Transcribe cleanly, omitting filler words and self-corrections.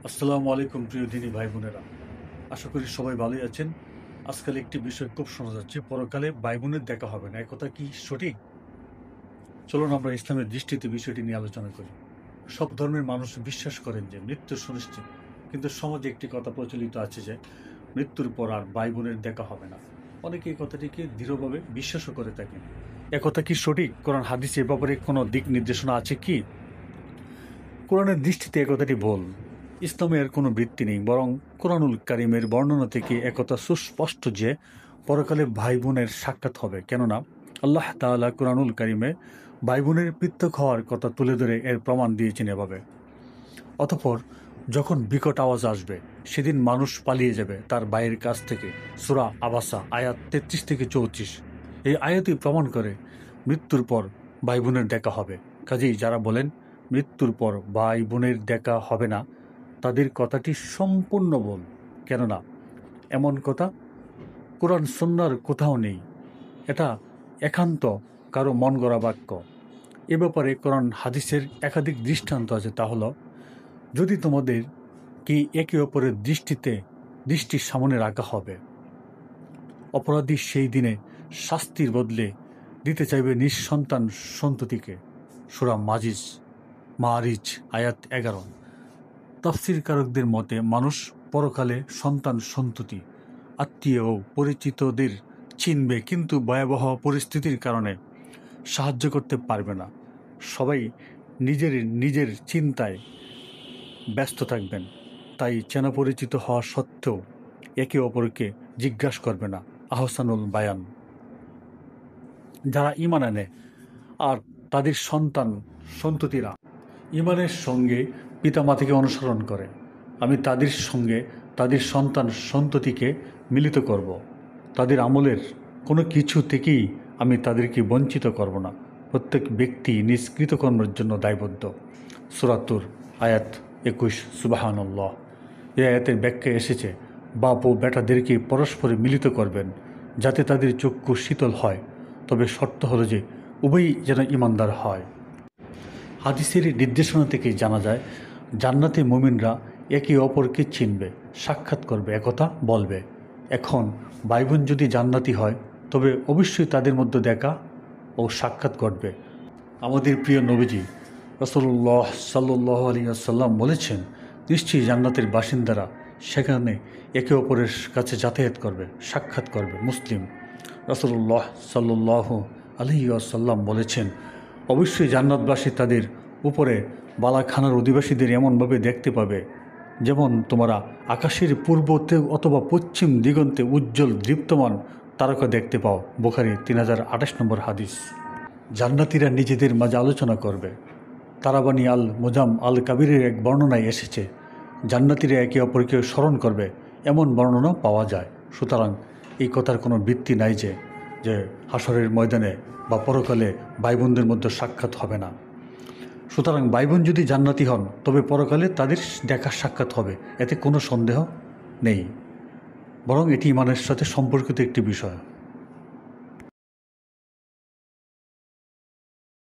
আসসালামু আলাইকুম প্রিয় দিনী ভাই বোনেরা। আশা করি সবাই ভালোই আছেন। আজকাল একটি বিষয় খুব শোনা যাচ্ছে, পরকালে ভাই বোনের দেখা হবে না। একথা কি সঠিক? চলুন আমরা ইসলামের দৃষ্টিতে বিষয়টি নিয়ে আলোচনা করি। সব ধর্মের মানুষ বিশ্বাস করেন যে মৃত্যু সুনিশ্চিত, কিন্তু সমাজে একটি কথা প্রচলিত আছে যে মৃত্যুর পর আর ভাই বোনের দেখা হবে না। অনেকে এই কথাটিকে দৃঢ়ভাবে বিশ্বাসও করে থাকেন। একথা কি সঠিক? কোরআন হাদিসে এ ব্যাপারে কোনো দিক নির্দেশনা আছে কি? কোরআনের দৃষ্টিতে একথাটি ভুল। ইসলামের কোনো ভিত্তি নেই, বরং কোরআনুল কারিমের বর্ণনা থেকে একথা সুস্পষ্ট যে পরকালে ভাই বোনের সাক্ষাৎ হবে। কেননা আল্লাহ তাআলা কোরআনুল কারিমে ভাই বোনের পৃথক হওয়ার কথা তুলে ধরে এর প্রমাণ দিয়েছেন এভাবে: অতঃপর যখন বিকট আওয়াজ আসবে, সেদিন মানুষ পালিয়ে যাবে তার ভাইয়ের কাছ থেকে। সূরা আবাসা আয়াত 33 থেকে 34। এই আয়াতই প্রমাণ করে মৃত্যুর পর ভাই বোনের দেখা হবে। কাজেই যারা বলেন মৃত্যুর পর ভাই বোনের দেখা হবে না, তাদের কথাটি সম্পূর্ণ ভুল। কেননা এমন কথা কোরআন সুন্নাহর কোথাও নেই। এটা একান্ত কারো মন গড়া বাক্য। এ ব্যাপারে কোরআন হাদিসের একাধিক দৃষ্টান্ত আছে। তা হলো, যদি তোমাদের কি একে অপরের দৃষ্টির সামনে রাখা হবে, অপরাধী সেই দিনে শাস্তির বদলে দিতে চাইবে নিঃসন্তান সন্ততিকে। সূরা মারিচ আয়াত 11। তাফসীরকারকদের মতে মানুষ পরকালে সন্তান সন্ততি, আত্মীয় ও পরিচিতদের চিনবে, কিন্তু ভয়াবহ পরিস্থিতির কারণে সাহায্য করতে পারবে না। সবাই নিজের নিজের চিন্তায় ব্যস্ত থাকবেন। তাই চেনা পরিচিত হওয়া সত্ত্বেও একে অপরকে জিজ্ঞাসা করবে না। আহসানুল বায়ান। যারা ঈমান আনে আর তাদের সন্তান সন্ততিরা ঈমানের সঙ্গে পিতামাতাকে অনুসরণ করে, আমি তাদের সঙ্গে তাদের সন্তান সন্ততিকে মিলিত করব। তাদের আমলের কোনো কিছু থেকেই আমি তাদেরকে বঞ্চিত করব না। প্রত্যেক ব্যক্তি নিজ কৃতকর্মের জন্য দায়বদ্ধ। সূরা তুর আয়াত 21। সুবহানাল্লাহ। এই আয়াতের ব্যাখ্যায় এসেছে, বাপ ও বেটাদেরকে পরস্পরে মিলিত করবেন যাতে তাদের চক্ষু শীতল হয়, তবে শর্ত হলো যে উভয়ই যেন ঈমানদার হয়। হাদিসের নির্দেশনা থেকে জানা যায়, জান্নাতে মুমিনরা একে অপরকে চিনবে, সাক্ষাৎ করবে, একথা বলবে। এখন ভাই বোন যদি জান্নাতি হয়, তবে অবশ্যই তাদের মধ্যে দেখা ও সাক্ষাৎ ঘটবে। আমাদের প্রিয় নবীজি রাসূলুল্লাহ সাল্লাল্লাহু আলাইহি ওয়াসাল্লাম বলেছেন, নিশ্চয়ই জান্নাতের বাসিন্দারা সেখানে একে অপরের কাছে যাতায়াত করবে, সাক্ষাৎ করবে। মুসলিম। রাসূলুল্লাহ সাল্লাল্লাহু আলাইহি ওয়াসাল্লাম বলেছেন, অবশ্যই জান্নাতবাসী তাদের উপরে বালাখানার অধিবাসীদের এমনভাবে দেখতে পাবে যেমন তোমরা আকাশের পূর্বতে অথবা পশ্চিম দিগন্তে উজ্জ্বল দীপ্তমান তারকা দেখতে পাও। বুখারী 3028 নম্বর হাদিস। জান্নাতীরা নিজেদের মাঝে আলোচনা করবে। তারাবানি আল মুজাম আল কাবিরের এক বর্ণনায় এসেছে, জান্নাতীরা একে অপরকে স্মরণ করবে, এমন বর্ণনা পাওয়া যায়। সুতরাং এই কথার কোনো ভিত্তি নাই যে হাসরের ময়দানে বা পরকালে ভাই বোনদের মধ্যে সাক্ষাৎ হবে না। সুতরাং ভাই বোন যদি জান্নাতি হন, তবে পরকালে তাদের দেখা সাক্ষাৎ হবে, এতে কোনো সন্দেহ নেই, বরং এটি ঈমানের সাথে সম্পর্কিত একটি বিষয়।